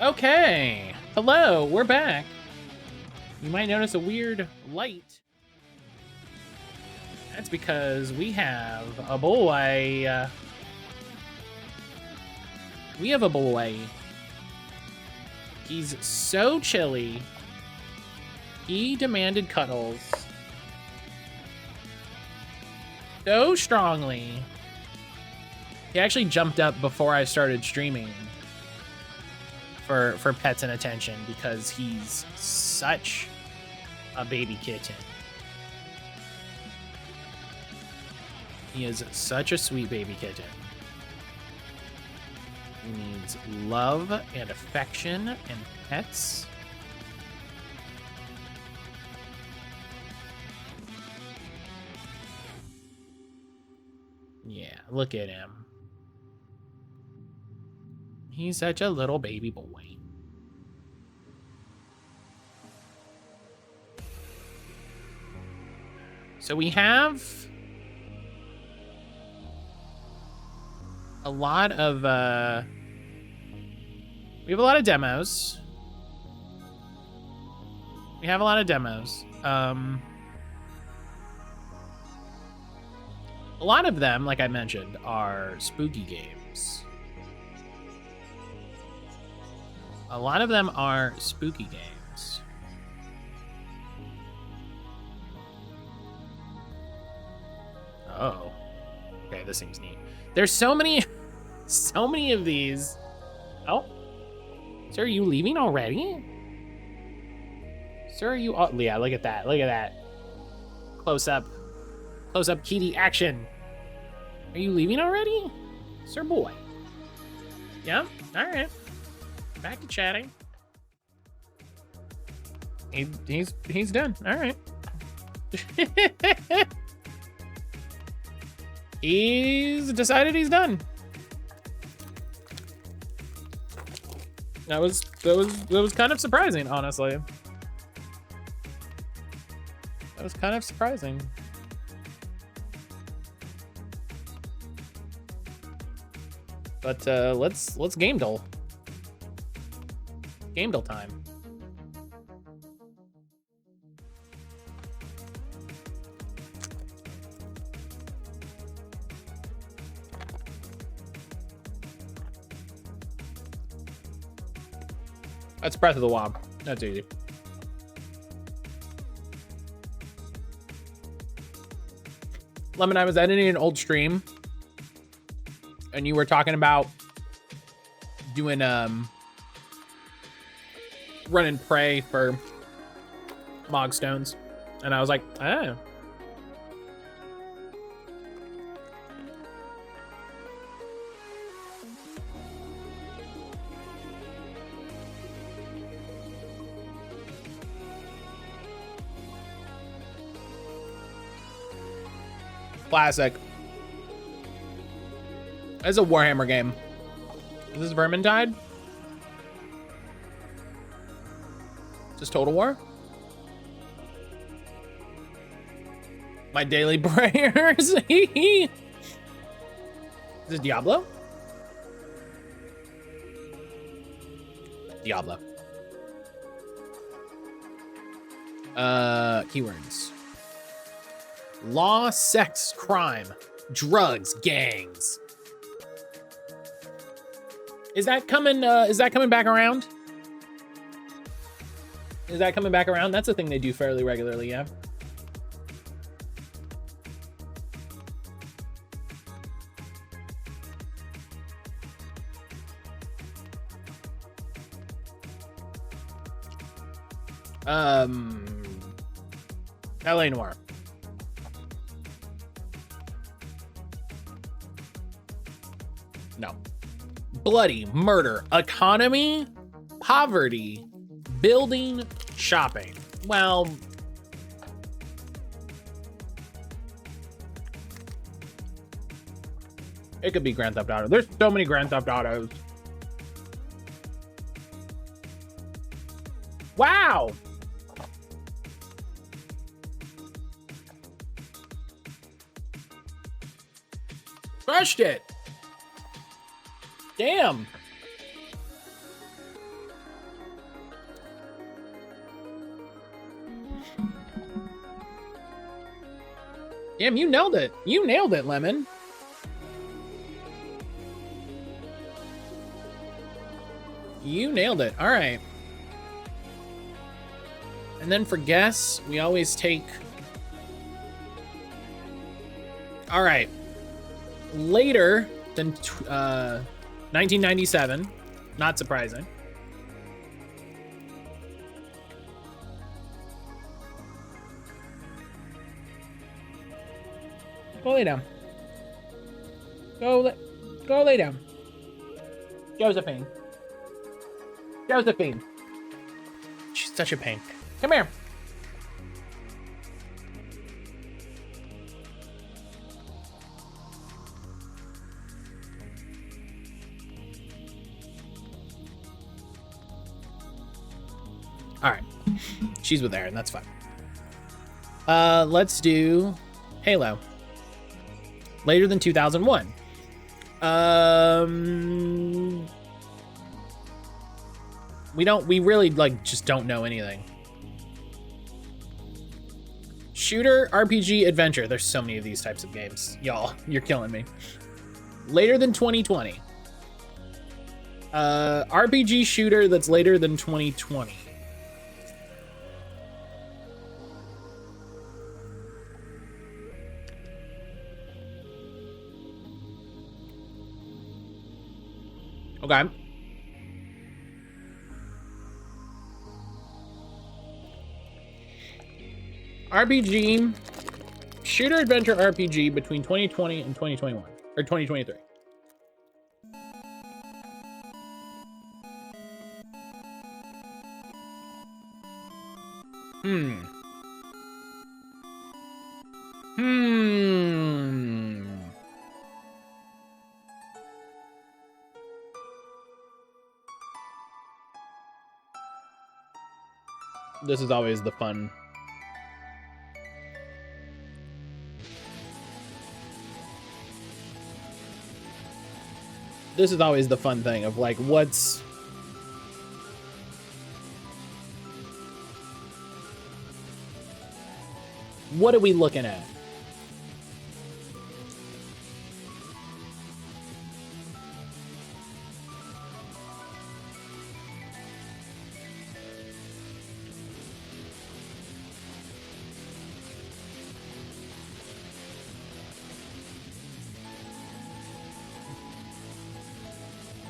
Okay, hello, we're back. You might notice a weird light. That's because we have a boy. We have a boy. He's so chilly. He demanded cuddles so strongly. He actually jumped up before I started streaming for pets and attention because he's such a baby kitten. He is such a sweet baby kitten. He needs love and affection and pets. Yeah, look at him. He's such a little baby boy. So we have a lot of we have a lot of demos. We have a lot of demos. A lot of them, like I mentioned, are spooky games. A lot of them are spooky games. Oh. Okay, this seems neat. There's so many of these. Oh. Sir, are you leaving already? Sir, are you... Oh, yeah, look at that. Look at that. Close up kitty action. Are you leaving already? Sir boy. Yeah? All right. Back to chatting. He's done. All right. He's decided he's done. That was kind of surprising, honestly. That was kind of surprising. But let's game duel. Game duel time. That's Breath of the Wild. That's easy. Lemon, I was editing an old stream, and you were talking about doing run and pray for Mogstones, and I was like, oh. Classic. It's a Warhammer game. Is this Vermintide? Is this Total War? My daily prayers. Is this Diablo? Diablo. Keywords. Law, sex, crime, drugs, gangs. Is that coming back around? Is that coming back around? That's a thing they do fairly regularly, yeah. LA Noire. No. Bloody murder, economy, poverty, building, shopping. Well, it could be Grand Theft Auto. There's so many Grand Theft Autos. Wow. Crushed it. Damn. Damn, you nailed it. You nailed it, Lemon. You nailed it. All right. And then for guess, we always take... All right. Later than 1997. Not surprising. Go lay down. Go lay down. Josephine. Josephine. She's such a pain. Come here. All right. She's with Aaron. That's fine. Let's do Halo. Later than 2001. We really like just don't know anything. Shooter, RPG, adventure. There's so many of these types of games. Y'all, you're killing me. Later than 2020. RPG shooter that's later than 2020. Okay. RPG, shooter adventure RPG between 2020 and 2021, or 2023. This is always the fun. This is always the fun thing of like, what are we looking at?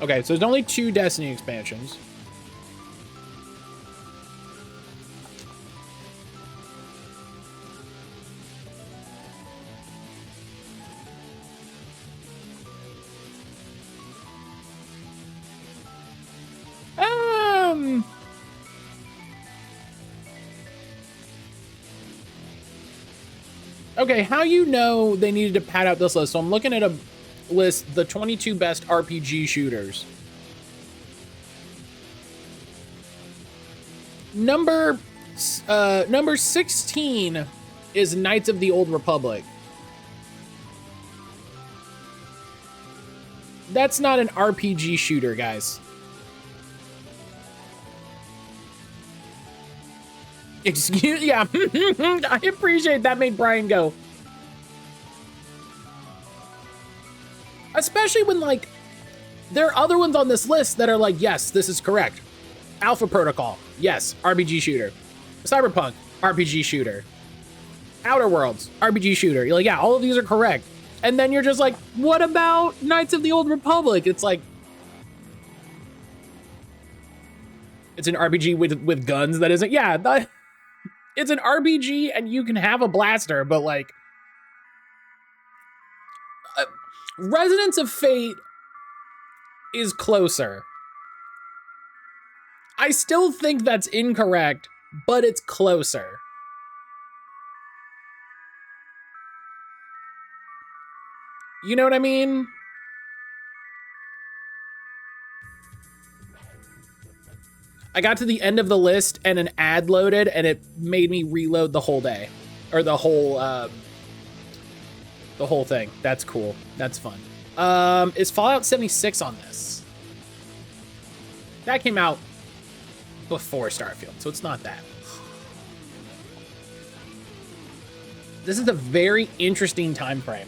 Okay, so there's only 2 Destiny expansions. Okay, how you know they needed to pad out this list? So I'm looking at a list, the 22 best RPG shooters. Number 16 is Knights of the Old Republic. That's not an RPG shooter, guys. Excuse, yeah. I appreciate that made Brian go. Especially when, like, there are other ones on this list that are like, yes, this is correct. Alpha Protocol, yes, RPG shooter. Cyberpunk, RPG shooter. Outer Worlds, RPG shooter. You're like, yeah, all of these are correct. And then you're just like, what about Knights of the Old Republic? It's like, it's an RPG with guns that isn't, yeah, it's an RPG and you can have a blaster, but like, Resonance of Fate is closer. I still think that's incorrect, but it's closer. You know what I mean? I got to the end of the list and an ad loaded and it made me reload the whole day. Or the whole thing. That's cool. That's fun. Is Fallout 76 on this? That came out before Starfield, so it's not that. This is a very interesting time frame.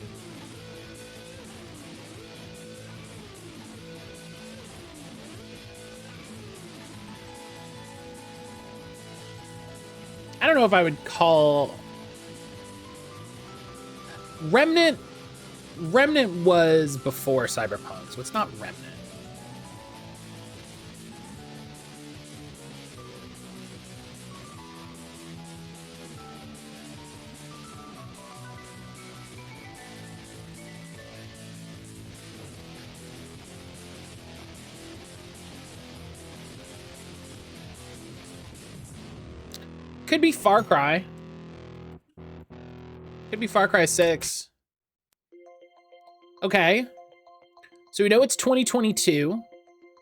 I don't know if I would call Remnant was before Cyberpunk, so it's not Remnant. Could be Far Cry. Could be Far Cry 6. Okay. So we know it's 2022.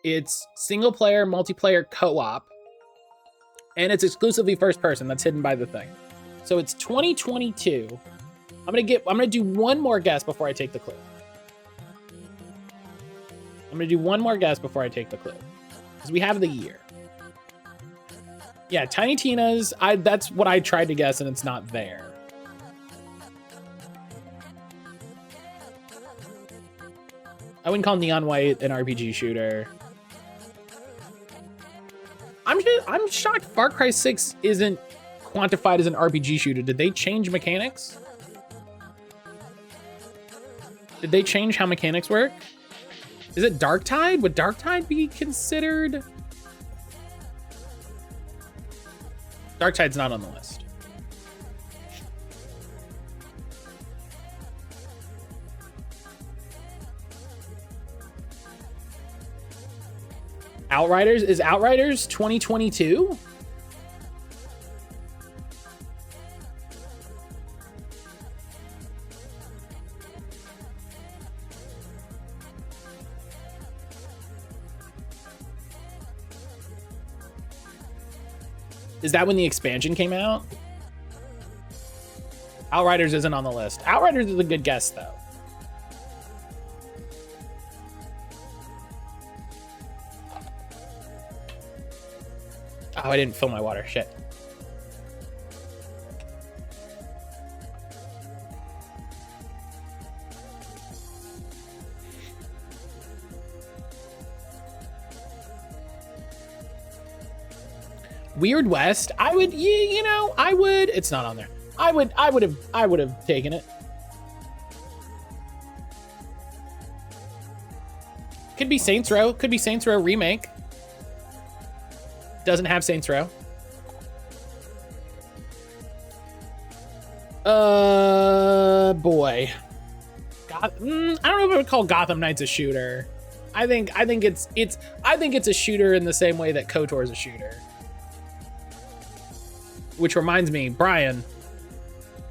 It's single player, multiplayer, co-op. And it's exclusively first person. That's hidden by the thing. So it's 2022. I'm gonna do one more guess before I take the clue. Because we have the year. Yeah, Tiny Tina's, that's what I tried to guess, and it's not there. I wouldn't call Neon White an RPG shooter. I'm shocked Far Cry 6 isn't quantified as an RPG shooter. Did they change mechanics? Did they change how mechanics work? Is it Darktide? Would Darktide be considered? Darktide's not on the list. Outriders? Is Outriders 2022? Is that when the expansion came out? Outriders isn't on the list. Outriders is a good guess, though. Oh, I didn't fill my water. Shit. Weird West. I would, you know, I would. It's not on there. I would have taken it. Could be Saints Row. Could be Saints Row remake. Doesn't have Saints Row. Boy. I don't know if I would call Gotham Knights a shooter. I think it's a shooter in the same way that KOTOR is a shooter. Which reminds me, Brian,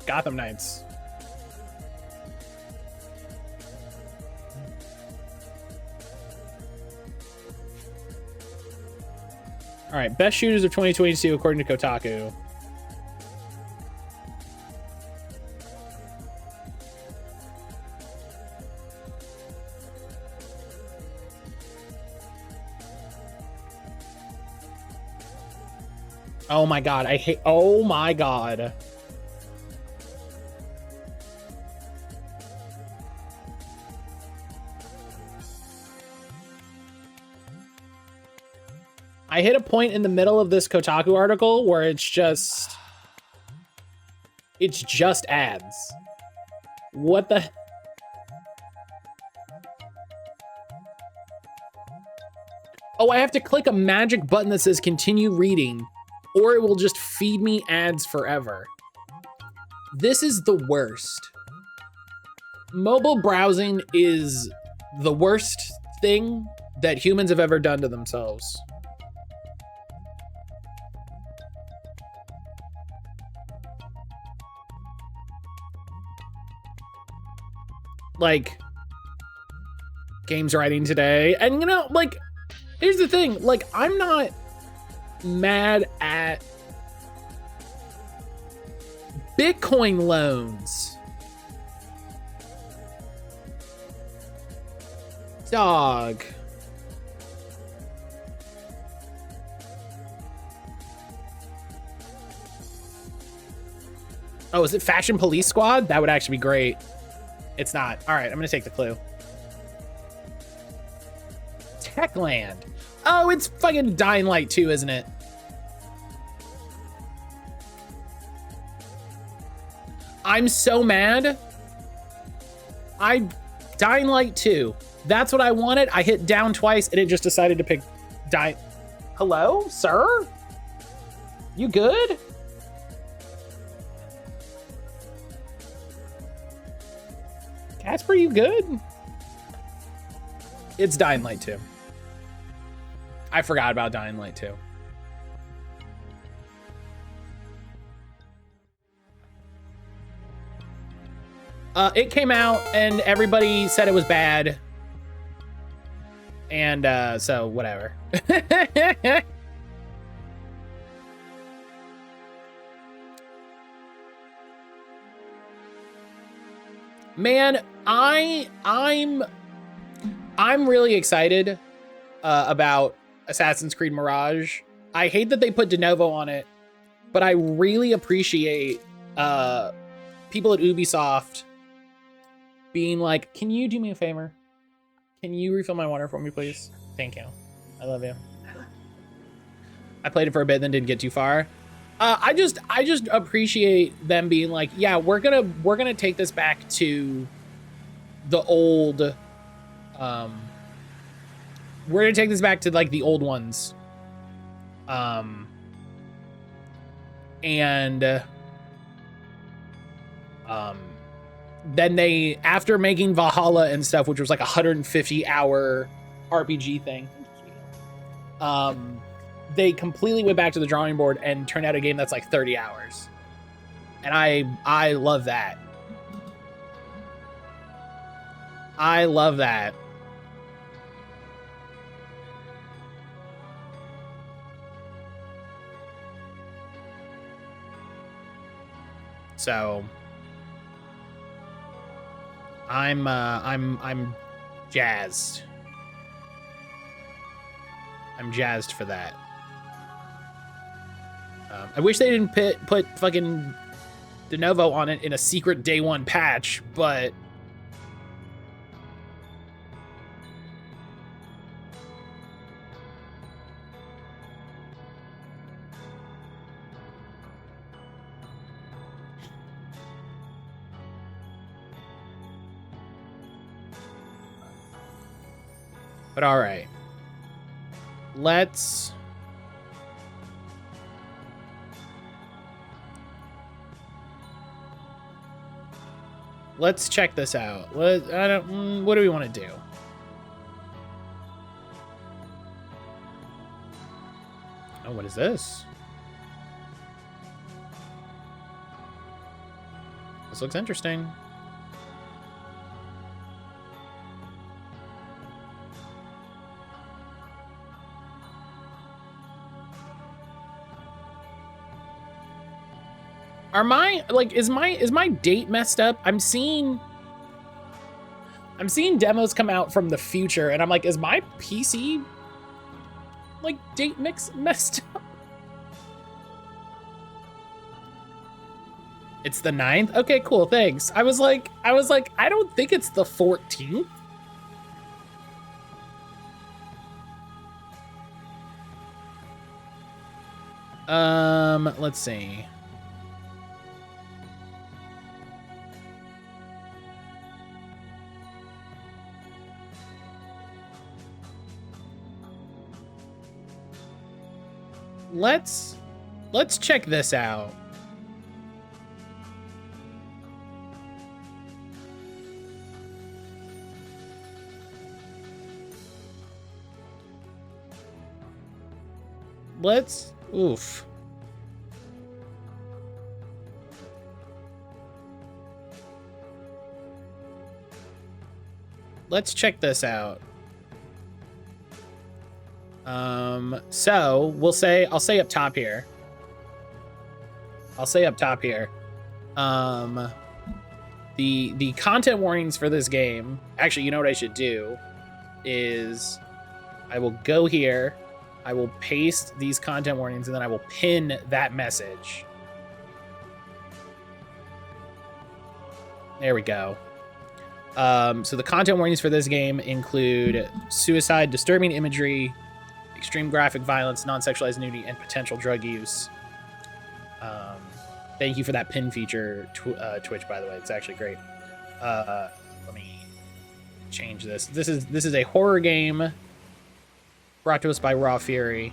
Gotham Knights. All right, best shooters of 2022 according to Kotaku. Oh my god, oh my god. I hit a point in the middle of this Kotaku article where it's just ads. What the? Oh, I have to click a magic button that says continue reading, or it will just feed me ads forever. This is the worst. Mobile browsing is the worst thing that humans have ever done to themselves. Like, games writing today. And, you know, like, here's the thing. Like, I'm not mad at Bitcoin loans. Dog. Oh, is it Fashion Police Squad? That would actually be great. It's not. All right, I'm gonna take the clue. Techland. Oh, it's fucking Dying Light 2, isn't it? I'm so mad. Dying Light 2. That's what I wanted. I hit down twice and it just decided to pick Hello, sir? You good? Casper, you good? It's Dying Light 2. I forgot about Dying Light 2. It came out and everybody said it was bad. And so whatever. Man, I'm really excited about Assassin's Creed Mirage. I hate that they put de novo on it, but I really appreciate people at Ubisoft being like, can you do me a favor? Can you refill my water for me, please? Thank you. I love you. I played it for a bit, then didn't get too far. I just appreciate them being like, yeah, we're gonna take this back to the old. We're gonna take this back to like the old ones. Then they, after making Valhalla and stuff, which was like a 150-hour RPG thing, they completely went back to the drawing board and turned out a game that's like 30 hours. And I love that. I love that. So I'm jazzed. I'm jazzed for that. I wish they didn't put fucking de novo on it in a secret day one patch, but all right. Let's check this out. What do we want to do? Oh, what is this? This looks interesting. Is my date messed up? I'm seeing demos come out from the future and I'm like, is my PC like date messed up? It's the 9th? Okay, cool, thanks. I was like, I don't think it's the 14th. Let's see. Let's check this out. Oof. Let's check this out. So I'll say up top here. The content warnings for this game, actually, you know what I should do is I will go here, I will paste these content warnings, and then I will pin that message. There we go. So the content warnings for this game include suicide, disturbing imagery, extreme graphic violence, non-sexualized nudity, and potential drug use. Thank you for that pin feature, Twitch, by the way. It's actually great. Let me change this. This is a horror game brought to us by Raw Fury.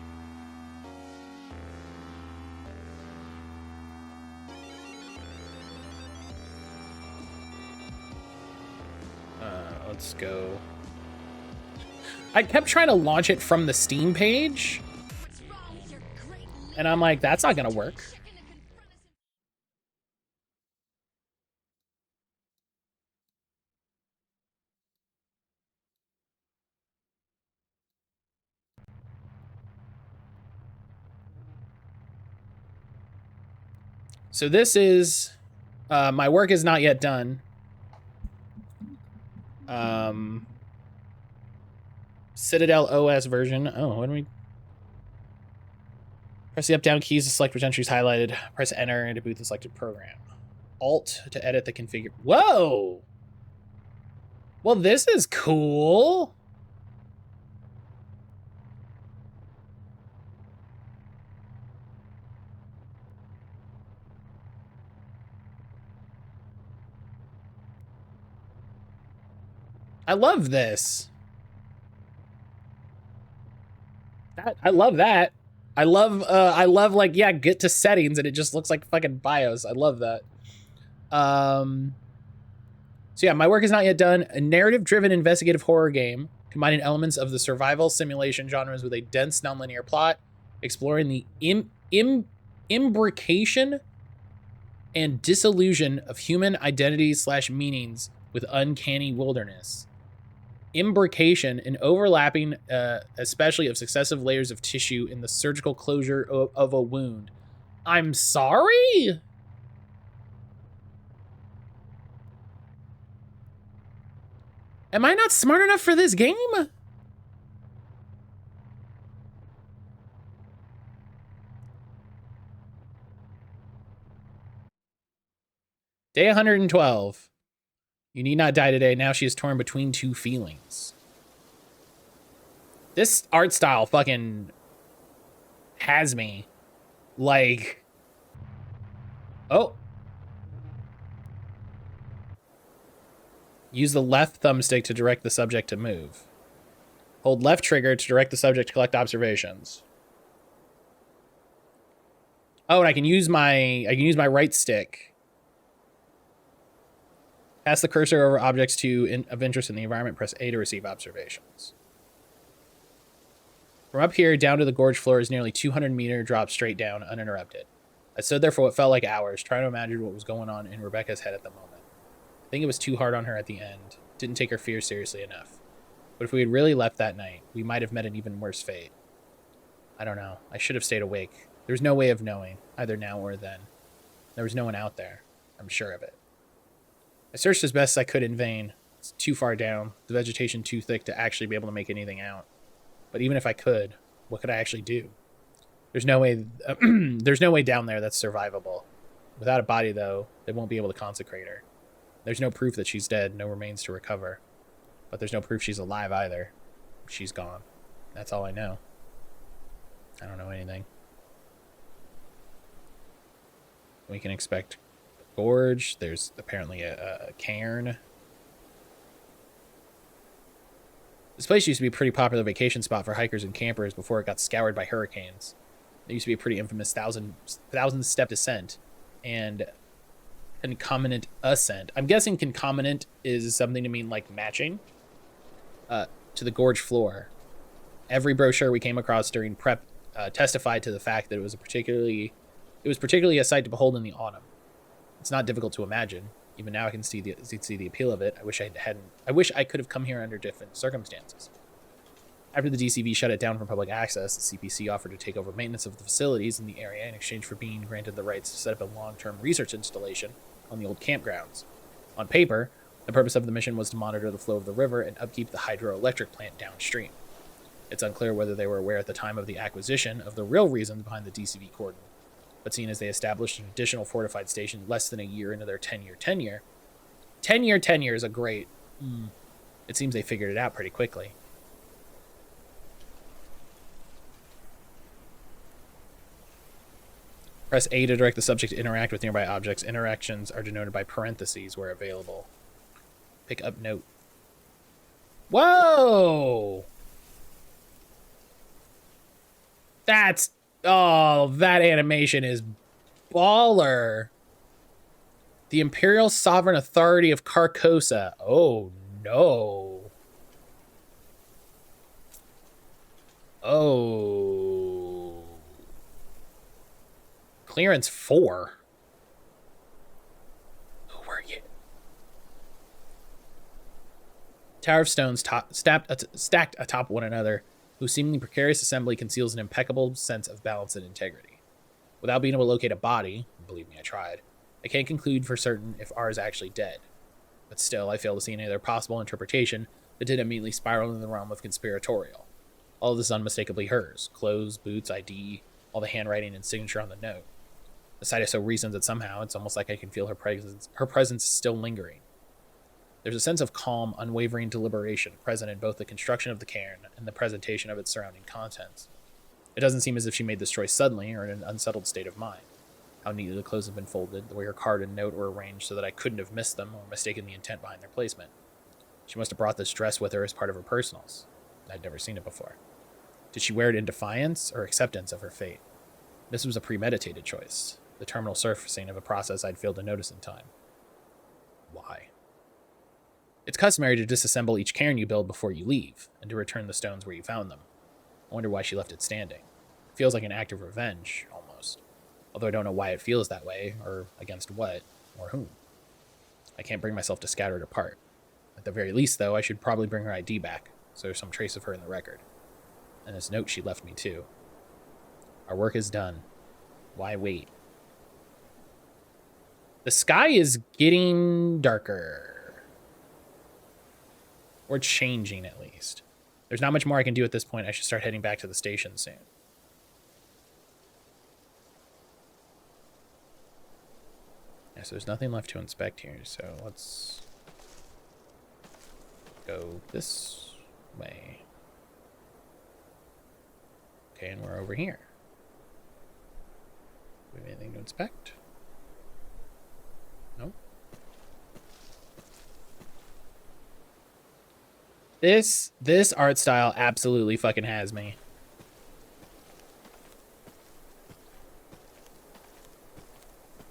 Let's go. I kept trying to launch it from the Steam page, and I'm like, that's not gonna work. So this is, my work is not yet done. Citadel OS version. Oh, what do we... Press the up-down keys to select which entries highlighted. Press enter and to boot the selected program. Alt to edit the configure. Whoa! Well, this is cool. I love this. I love that. I love like, yeah, get to settings and it just looks like fucking BIOS. I love that. So yeah, my work is not yet done. A narrative-driven investigative horror game combining elements of the survival simulation genres with a dense nonlinear plot, exploring the imbrication and dissolution of human identities / meanings with uncanny wilderness. Imbrication, an overlapping, especially of successive layers of tissue in the surgical closure of a wound. I'm sorry? Am I not smart enough for this game? Day 112. You need not die today. Now she is torn between two feelings. This art style fucking has me. Like... Oh. Use the left thumbstick to direct the subject to move. Hold left trigger to direct the subject to collect observations. Oh, and I can use my right stick. Pass the cursor over objects of interest in the environment. Press A to receive observations. From up here down to the gorge floor is nearly 200-meter drop straight down, uninterrupted. I stood there for what felt like hours, trying to imagine what was going on in Rebecca's head at the moment. I think it was too hard on her at the end. Didn't take her fears seriously enough. But if we had really left that night, we might have met an even worse fate. I don't know. I should have stayed awake. There's no way of knowing, either now or then. There was no one out there. I'm sure of it. I searched as best I could in vain. It's too far down, the vegetation too thick to actually be able to make anything out. But even if I could, what could I actually do? There's no way there's no way down there that's survivable. Without a body, though, they won't be able to consecrate her. There's no proof that she's dead, no remains to recover. But there's no proof she's alive either. She's gone. That's all I know. I don't know anything. We can expect gorge. There's apparently a cairn. This place used to be a pretty popular vacation spot for hikers and campers before it got scoured by hurricanes. It used to be a pretty infamous thousand-step descent and concomitant ascent. I'm guessing concomitant is something to mean like matching to the gorge floor. Every brochure we came across during prep testified to the fact that it was particularly a sight to behold in the autumn. It's not difficult to imagine. Even now I can see the appeal of it. I wish I could have come here under different circumstances. After the DCV shut it down from public access, the CPC offered to take over maintenance of the facilities in the area in exchange for being granted the rights to set up a long-term research installation on the old campgrounds. On paper, the purpose of the mission was to monitor the flow of the river and upkeep the hydroelectric plant downstream. It's unclear whether they were aware at the time of the acquisition of the real reasons behind the DCV cordon, but seeing as they established an additional fortified station less than a year into their 10-year tenure, 10-year tenure is a great... It seems they figured it out pretty quickly. Press A to direct the subject to interact with nearby objects. Interactions are denoted by parentheses where available. Pick up note. Whoa! That's... Oh, that animation is baller. The Imperial Sovereign Authority of Carcosa. Oh, no. Oh. Clearance 4. Who were you? Tower of stones stacked atop one another, whose seemingly precarious assembly conceals an impeccable sense of balance and integrity. Without being able to locate a body, believe me, I tried, I can't conclude for certain if R is actually dead. But still, I fail to see any other possible interpretation that didn't immediately spiral into the realm of conspiratorial. All of this is unmistakably hers. Clothes, boots, ID, all the handwriting and signature on the note. The sight is so recent that somehow it's almost like I can feel her presence still lingering. There's a sense of calm, unwavering deliberation present in both the construction of the cairn and the presentation of its surrounding contents. It doesn't seem as if she made this choice suddenly or in an unsettled state of mind. How neatly the clothes have been folded, the way her card and note were arranged so that I couldn't have missed them or mistaken the intent behind their placement. She must have brought this dress with her as part of her personals. I'd never seen it before. Did she wear it in defiance or acceptance of her fate? This was a premeditated choice, the terminal surfacing of a process I'd failed to notice in time. Why? It's customary to disassemble each cairn you build before you leave, and to return the stones where you found them. I wonder why she left it standing. It feels like an act of revenge, almost. Although I don't know why it feels that way, or against what, or whom. I can't bring myself to scatter it apart. At the very least, though, I should probably bring her ID back, so there's some trace of her in the record. And this note she left me, too. Our work is done. Why wait? The sky is getting darker. Or changing, at least. There's not much more I can do at this point. I should start heading back to the station soon. Yeah, so there's nothing left to inspect here, so let's go this way. Okay, and we're over here. Do we have anything to inspect? Nope. This art style absolutely fucking has me. Like,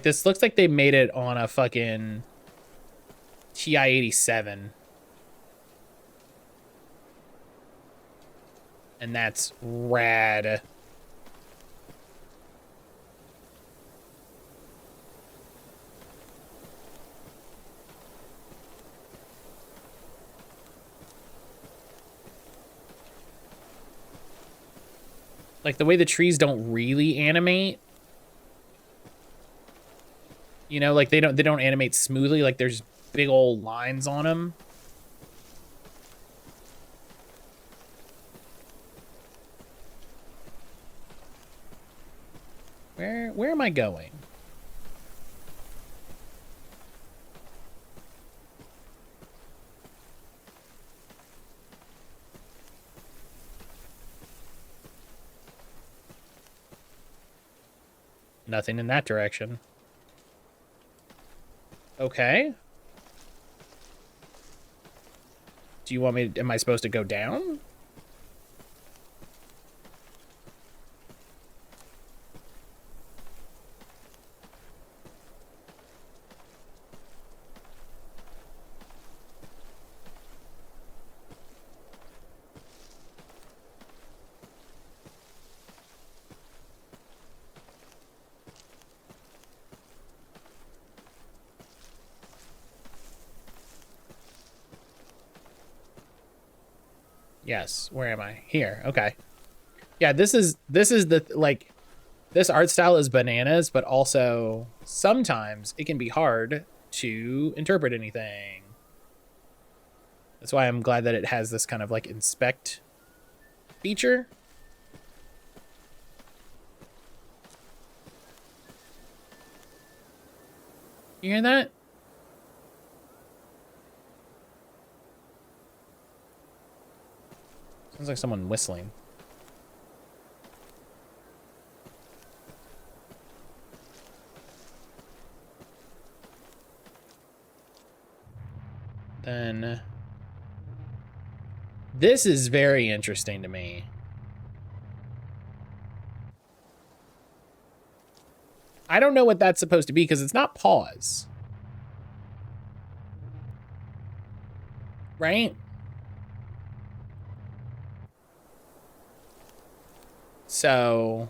this looks like they made it on a fucking TI-87. And that's rad. Like the way the trees don't really animate. You know, like they don't animate smoothly, like there's big old lines on them. Where am I going? Nothing in that direction. Okay. Do you want me to, am I supposed to go down? Yes, where am I? Here, okay. Yeah, this is the, like, This art style is bananas, but also sometimes it can be hard to interpret anything. That's why I'm glad that it has this kind of like inspect feature. You hear that? Sounds like someone whistling. Then this is very interesting to me. I don't know what that's supposed to be because it's not pause. Right? So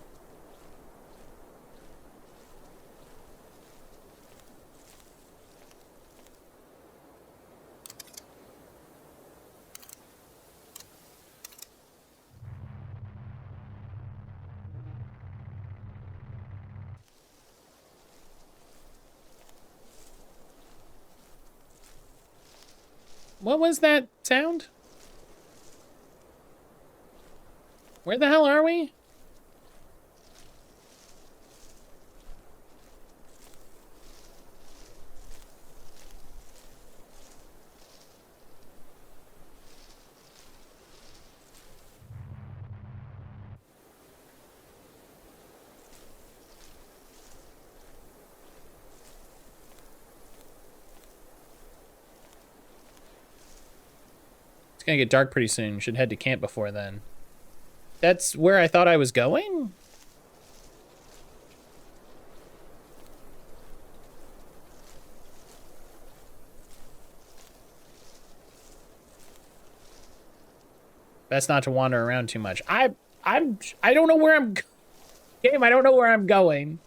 what was that sound? Where the hell are we? It's gonna get dark pretty soon. Should head to camp before then. That's where I thought I was going? Best not to wander around too much. I don't know where I'm game. I don't know where I'm going.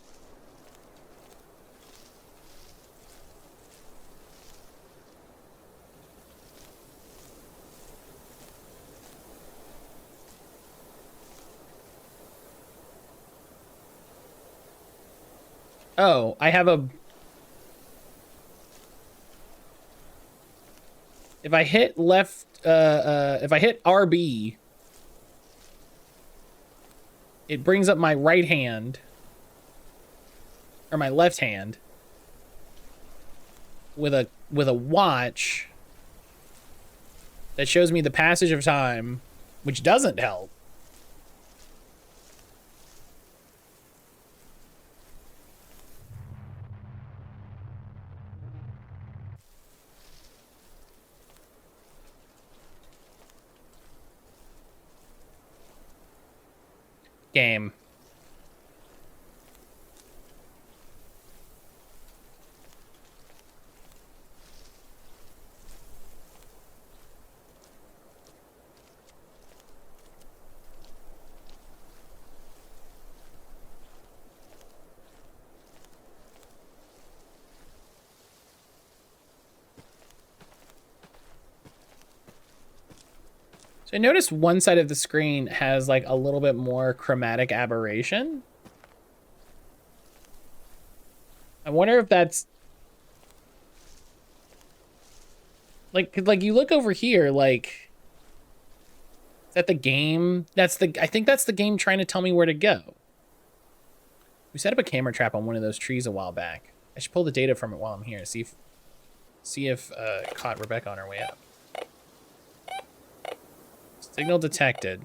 Oh, I have a... If I hit left, if I hit RB, it brings up my right hand, or my left hand, with a watch that shows me the passage of time, which doesn't help. Game. So I noticed one side of the screen has like a little bit more chromatic aberration. I wonder if that's like you look over here, like, is that the game? I think that's the game trying to tell me where to go. We set up a camera trap on one of those trees a while back. I should pull the data from it while I'm here. See if it caught Rebecca on her way up. Signal detected.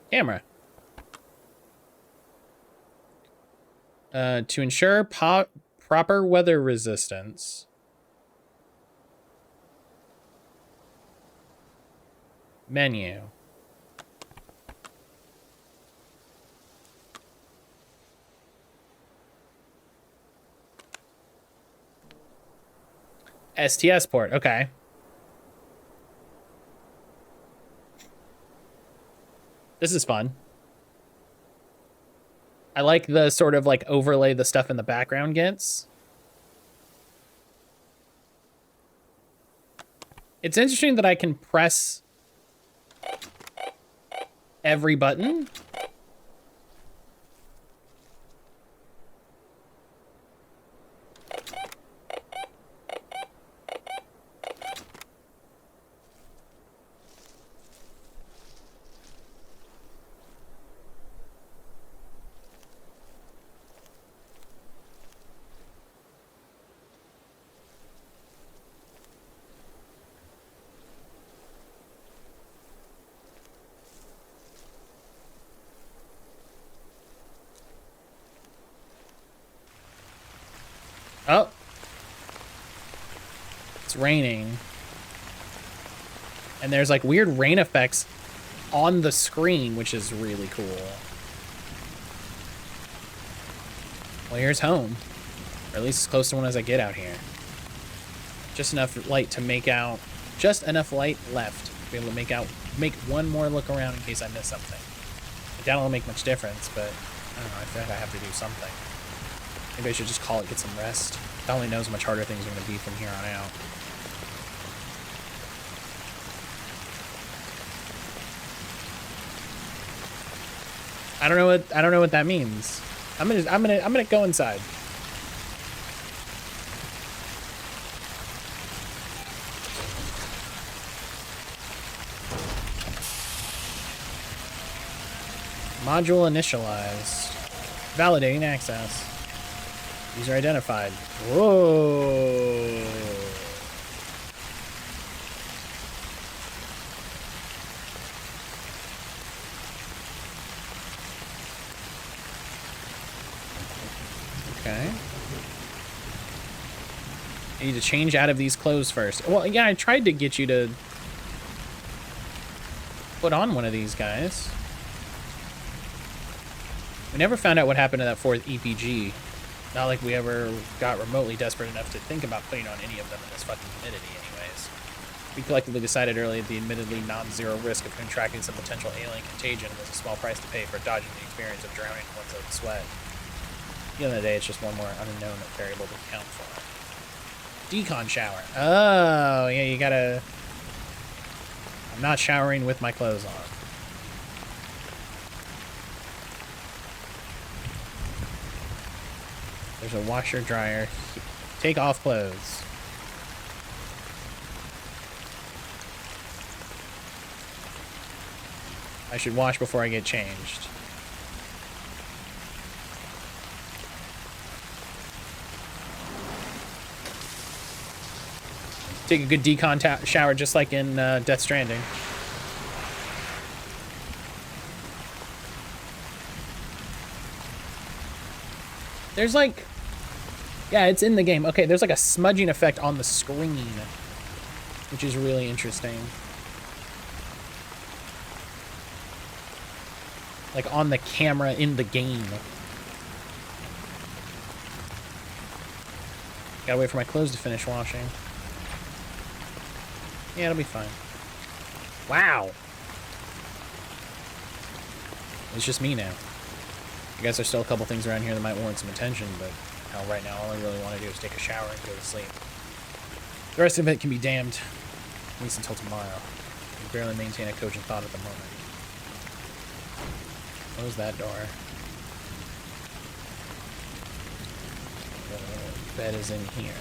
Camera. To ensure proper weather resistance. Menu. STS port, okay. This is fun. I like the sort of like overlay the stuff in the background gets. It's interesting that I can press every button. Oh. It's raining. And there's like weird rain effects on the screen, which is really cool. Well, here's home. Or at least as close to one as I get out here. Just enough light to make out, just enough light left to be able to make one more look around in case I miss something. I doubt it'll make much difference, but I don't know, I feel like I have to do something. Maybe I should just call it, get some rest. God only knows how much harder things are going to be from here on out. I don't know what that means. I'm gonna go inside. Module initialized. Validating access. User identified. Whoa. Okay. I need to change out of these clothes first. Well, yeah, I tried to get you to put on one of these guys. We never found out what happened to that fourth EPG. Not like we ever got remotely desperate enough to think about putting on any of them in this fucking humidity anyways. We collectively decided early that the admittedly non-zero risk of contracting some potential alien contagion was a small price to pay for dodging the experience of drowning in one's own sweat. At the end of the day, it's just one more unknown variable to account for. Decon shower. Oh, yeah, you gotta... I'm not showering with my clothes on. There's a washer dryer. Take off clothes. I should wash before I get changed. Take a good decon shower just like in Death Stranding. There's like... Yeah, it's in the game. Okay, there's like a smudging effect on the screen, which is really interesting. Like on the camera in the game. Gotta wait for my clothes to finish washing. Yeah, it'll be fine. Wow. It's just me now. I guess there's still a couple things around here that might warrant some attention, but right now all I really want to do is take a shower and go to sleep. The rest of it can be damned, at least until tomorrow. I can barely maintain a cogent thought at the moment. Close that door. The bed is in here.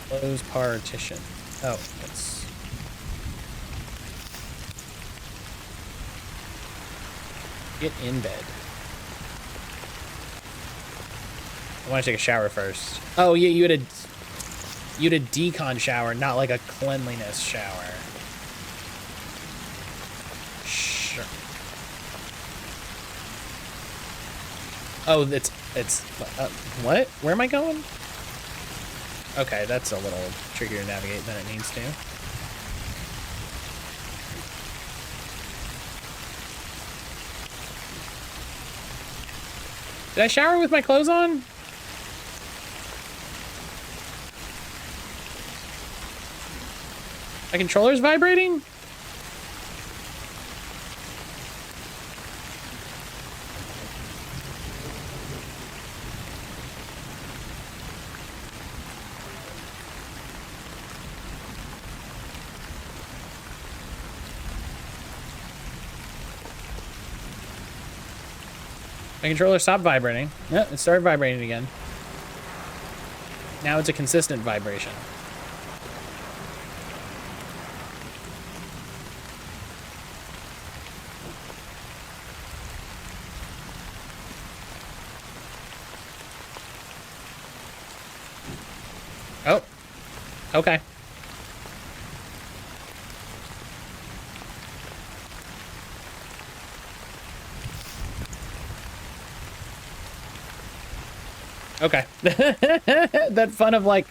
Close partition. Oh, that's... Get in bed. I want to take a shower first. Oh, yeah, you had a decon shower, not like a cleanliness shower. Sure. Oh, it's what? Where am I going? Okay, that's a little trickier to navigate than it needs to. Did I shower with my clothes on? My controller's vibrating? My controller stopped vibrating. Yep, it started vibrating again. Now it's a consistent vibration. Oh, okay. Okay. That fun of like,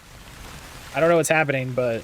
I don't know what's happening, but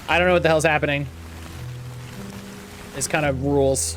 I don't know what the hell's happening. This kind of rules.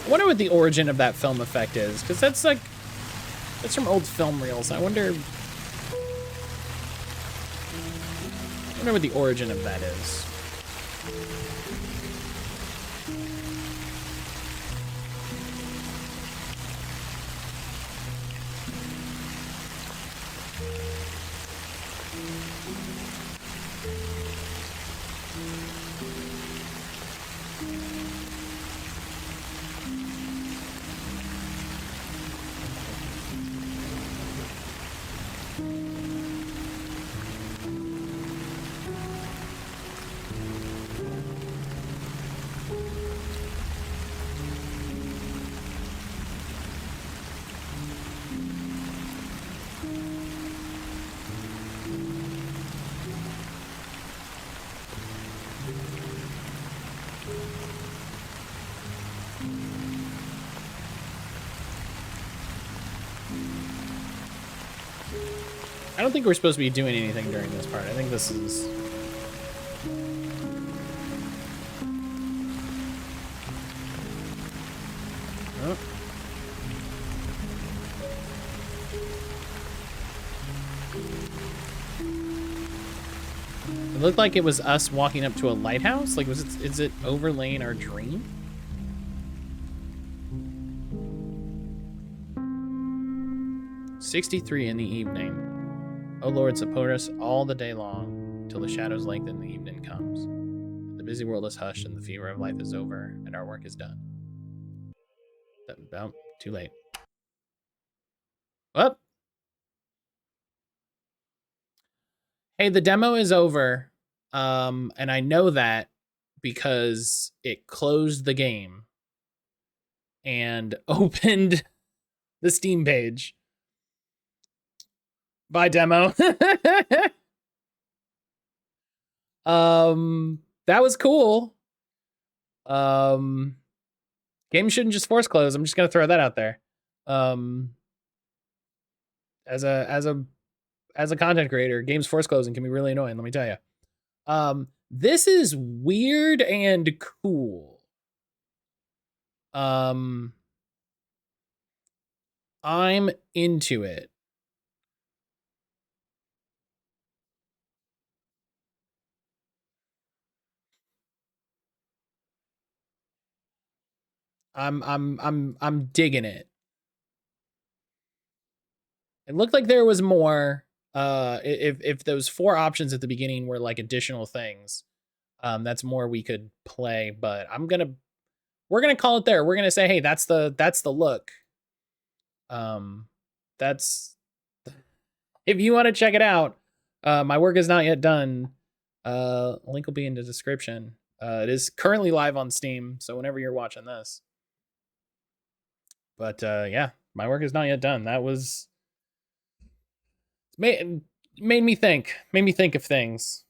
I wonder what the origin of that film effect is, because that's like, that's from old film reels. I wonder what the origin of that is. I don't think we're supposed to be doing anything during this part. I think this is... Oh. It looked like it was us walking up to a lighthouse. Like, is it overlaying our dream? "63 in the evening. O Lord, support us all the day long, till the shadows lengthen and the evening comes. The busy world is hushed and the fever of life is over, and our work is done." Oh, too late. Up. Hey, the demo is over. And I know that because it closed the game and opened the Steam page. Bye, demo. That was cool. Games shouldn't just force close. I'm just gonna throw that out there. As a content creator, games force closing can be really annoying, let me tell you. This is weird and cool. I'm into it. I'm digging it. It looked like there was more. If those 4 options at the beginning were like additional things, that's more we could play. But we're gonna call it there. We're gonna say, hey, that's the look. That's if you want to check it out. My work is not yet done. Link will be in the description. It is currently live on Steam, so whenever you're watching this. But yeah, my work is not yet done. That was made me think of things.